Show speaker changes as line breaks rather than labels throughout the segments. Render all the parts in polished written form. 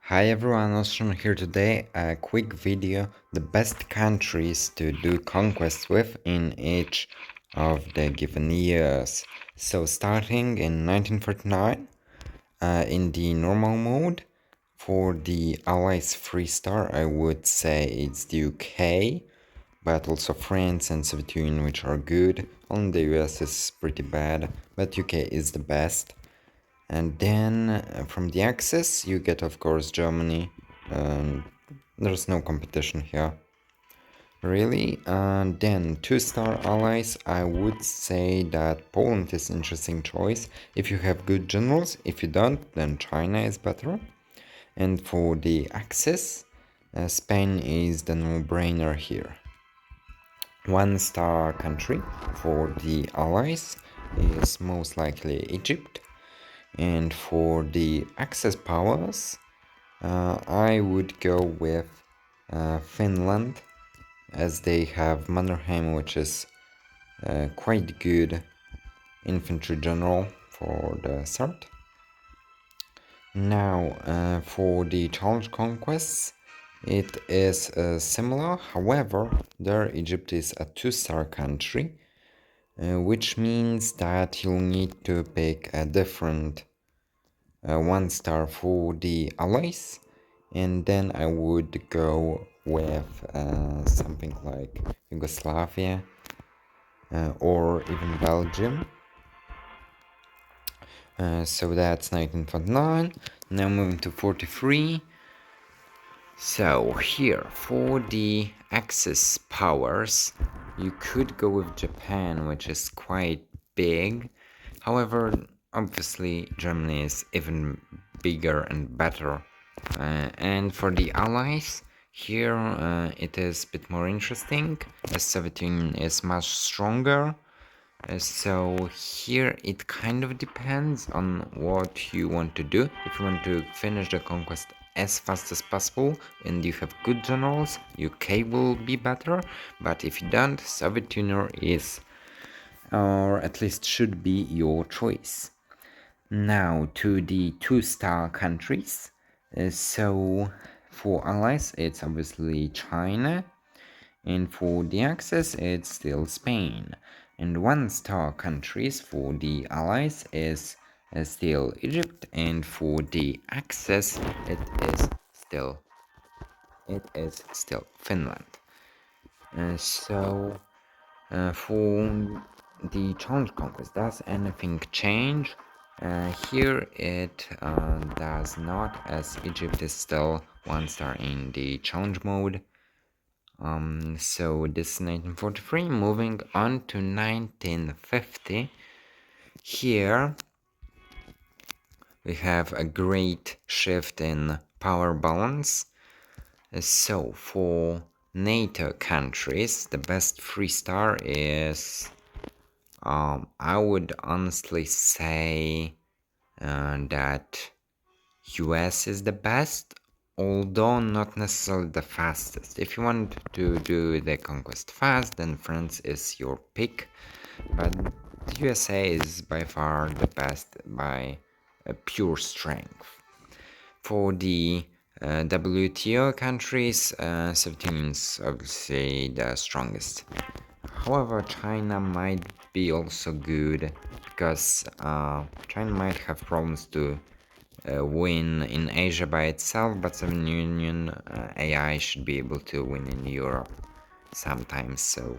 Hi everyone, Ocean here today. A quick video, the best countries to do conquest with in each of the given years. So starting in 1949, in the normal mode, for the Allies 3-star, I would say it's the UK, but also France and Soviet Union, which are good. Only the US is pretty bad, but UK is the best. And then from the Axis, you get, of course, Germany. There's no competition here, really. And then 2-star allies, I would say that Poland is an interesting choice if you have good generals. If you don't, then China is better. And for the Axis, Spain is the no-brainer here. 1-star country for the allies is most likely Egypt. And for the Axis powers, I would go with Finland, as they have Mannerheim, which is quite good infantry general for the start. Now, for the challenge conquests, it is similar. However, there Egypt is a 2-star country, which means that you'll need to pick a different 1-star for the allies, and then I would go with something like Yugoslavia or even Belgium. So that's 1949. Now moving to 43. So here for the Axis powers, you could go with Japan, which is quite big. However, obviously Germany is even bigger and better. And for the allies, here it is a bit more interesting, as Soviet Union is much stronger. So here it kind of depends on what you want to do. If you want to finish the conquest as fast as possible and you have good generals, UK will be better. But if you don't, Soviet Union is, or at least should be, your choice. Now to the 2-star countries. So for allies, it's obviously China, and for the Axis, it's still Spain. And 1-star countries for the allies is still Egypt, and for the Axis, it is still Finland. So for the challenge conquest, does anything change? Here it does not, as Egypt is still 1-star in the challenge mode. So this is 1943. Moving on to 1950. Here we have a great shift in power balance. So for NATO countries, the best 3-star is, I would honestly say that US is the best, although not necessarily the fastest. If you want to do the conquest fast, then France is your pick, but the USA is by far the best by pure strength. For the WTO countries, 17 is obviously the strongest. However, China might be also good, because China might have problems to win in Asia by itself, but Soviet Union AI should be able to win in Europe sometimes, so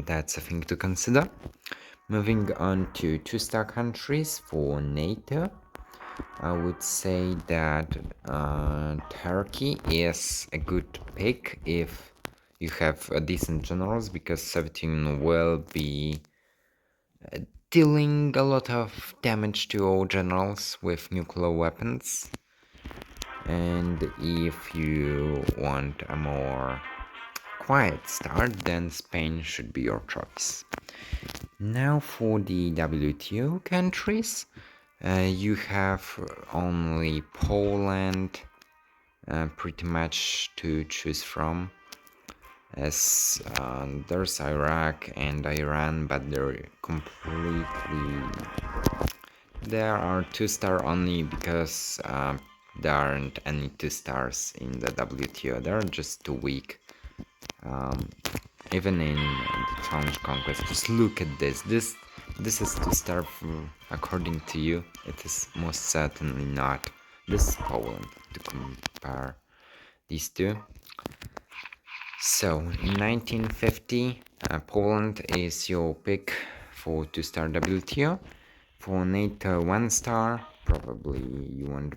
that's a thing to consider. Moving on to 2-star countries for NATO, I would say that Turkey is a good pick if you have decent generals, because Soviet Union will be dealing a lot of damage to all generals with nuclear weapons. And if you want a more quiet start, then Spain should be your choice. Now for the WTO countries, you have only Poland pretty much to choose from, as there's Iraq and Iran, but they're completely... There are 2-star only because There aren't any 2 stars in the WTO. They're just too weak. Even in the challenge conquest, just look at this. This is 2 star according to you. It is most certainly not. This is Poland to compare these two. So in 1950, Poland is your pick for 2 star WTO. For NATO 1 star, probably you want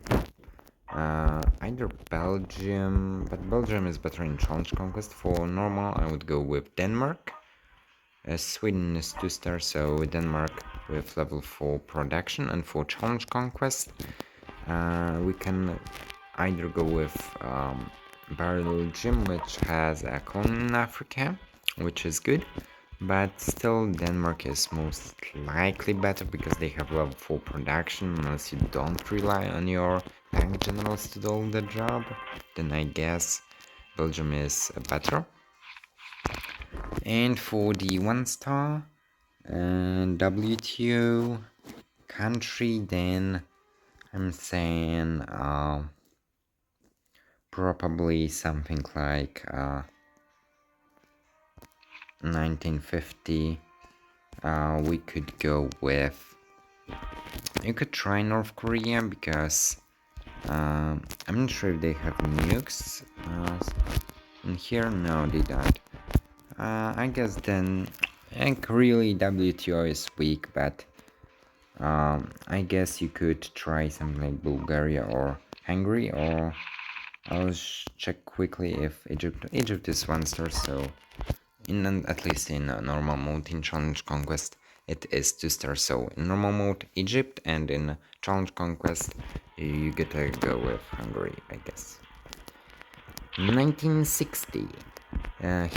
either Belgium, but Belgium is better in challenge conquest. For normal, I would go with Denmark. Sweden is 2 star, so Denmark with level 4 production. And for challenge conquest, we can either go with Belgium, which has a colony in Africa, which is good, but still Denmark is most likely better because they have level 4 production. Unless you don't rely on your tank generals to do the job, then I guess Belgium is better. And for the 1 star WTO country, then I'm saying probably something like 1950. We could go with. You could try North Korea because I'm not sure if they have nukes in here. No, they don't. I guess then, really WTO is weak, but I guess you could try something like Bulgaria or Hungary, or I'll check quickly if Egypt is 1 star, so at least in normal mode in challenge conquest it is 2 stars. So in normal mode Egypt, and in challenge conquest you gotta go with Hungary, I guess. 1960.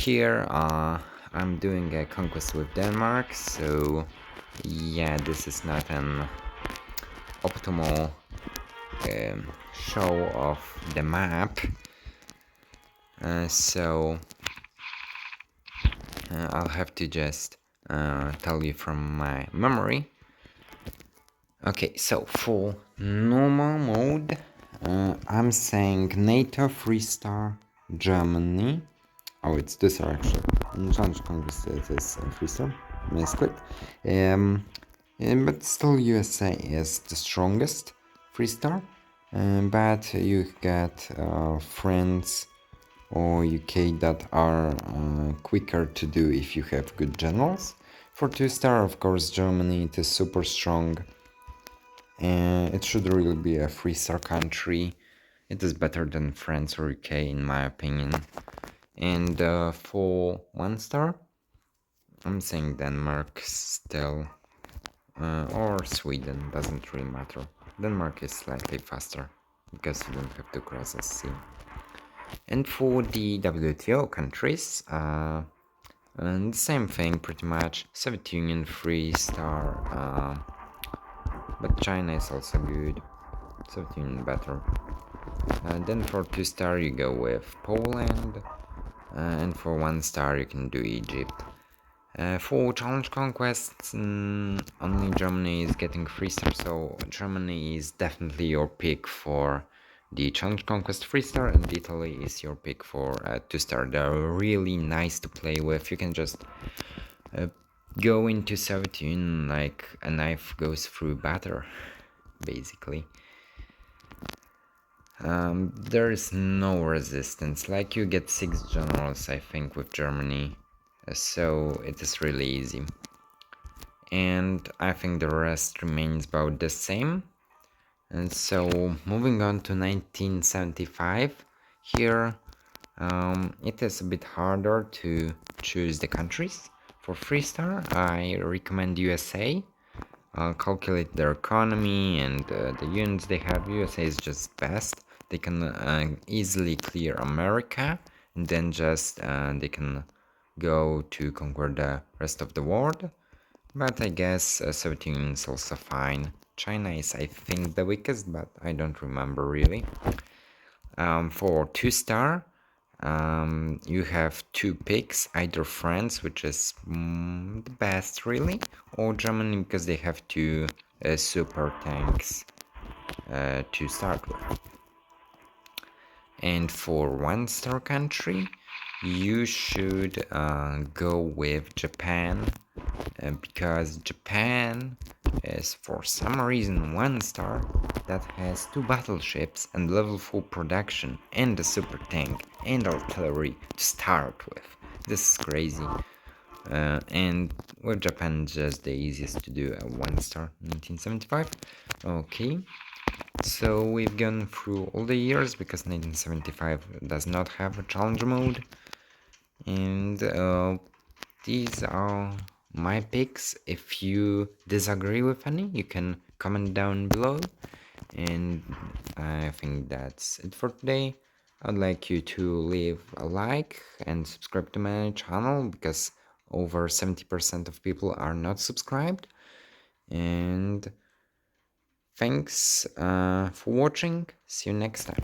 Here I'm doing a conquest with Denmark, so yeah, this is not an optimal show of the map. So I'll have to just tell you from my memory. Okay, so for normal mode, I'm saying NATO 3-star Germany. Oh, it's this actually. In challenge conquest it is 3-star. Misclicked. But still USA is the strongest 3-star. But you get France or UK that are quicker to do if you have good generals. For 2-star, of course, Germany, it is super strong. It should really be a 3-star country. It is better than France or UK in my opinion. And for 1-star, I'm saying Denmark still, or Sweden, doesn't really matter. Denmark is slightly faster because you don't have to cross the sea. And for the WTO countries, and the same thing pretty much. Soviet Union 3-star, but China is also good. Soviet Union better. Then for 2-star you go with Poland, and for 1-star you can do Egypt. For challenge conquests, only Germany is getting 3-star, so Germany is definitely your pick for the challenge conquest 3-star, and Italy is your pick for 2-star. They're really nice to play with. You can just go into Soviet Union like a knife goes through butter, basically. There is no resistance, like you get 6 generals I think with Germany, so it is really easy. And I think the rest remains about the same. And so moving on to 1975, here it is a bit harder to choose the countries. For 3-star, I recommend USA. Calculate their economy and the units they have. USA is just best. They can easily clear America, and then just they can go to conquer the rest of the world. But I guess Soviet Union is also fine. China is, I think, the weakest, but I don't remember really. For 2-star, you have 2 picks, either France, which is the best really, or Germany, because they have 2 super tanks to start with. And for 1-star country, you should go with Japan, because Japan is for some reason 1-star that has 2 battleships and level 4 production and a super tank and artillery to start with. This is crazy. And with Japan, just the easiest to do a 1-star 1975. Okay, so we've gone through all the years because 1975 does not have a challenge mode, and these are my picks. If you disagree with any, you can comment down below. And I think that's it for today. I'd like you to leave a like and subscribe to my channel because over 70% of people are not subscribed. And thanks for watching. See you next time.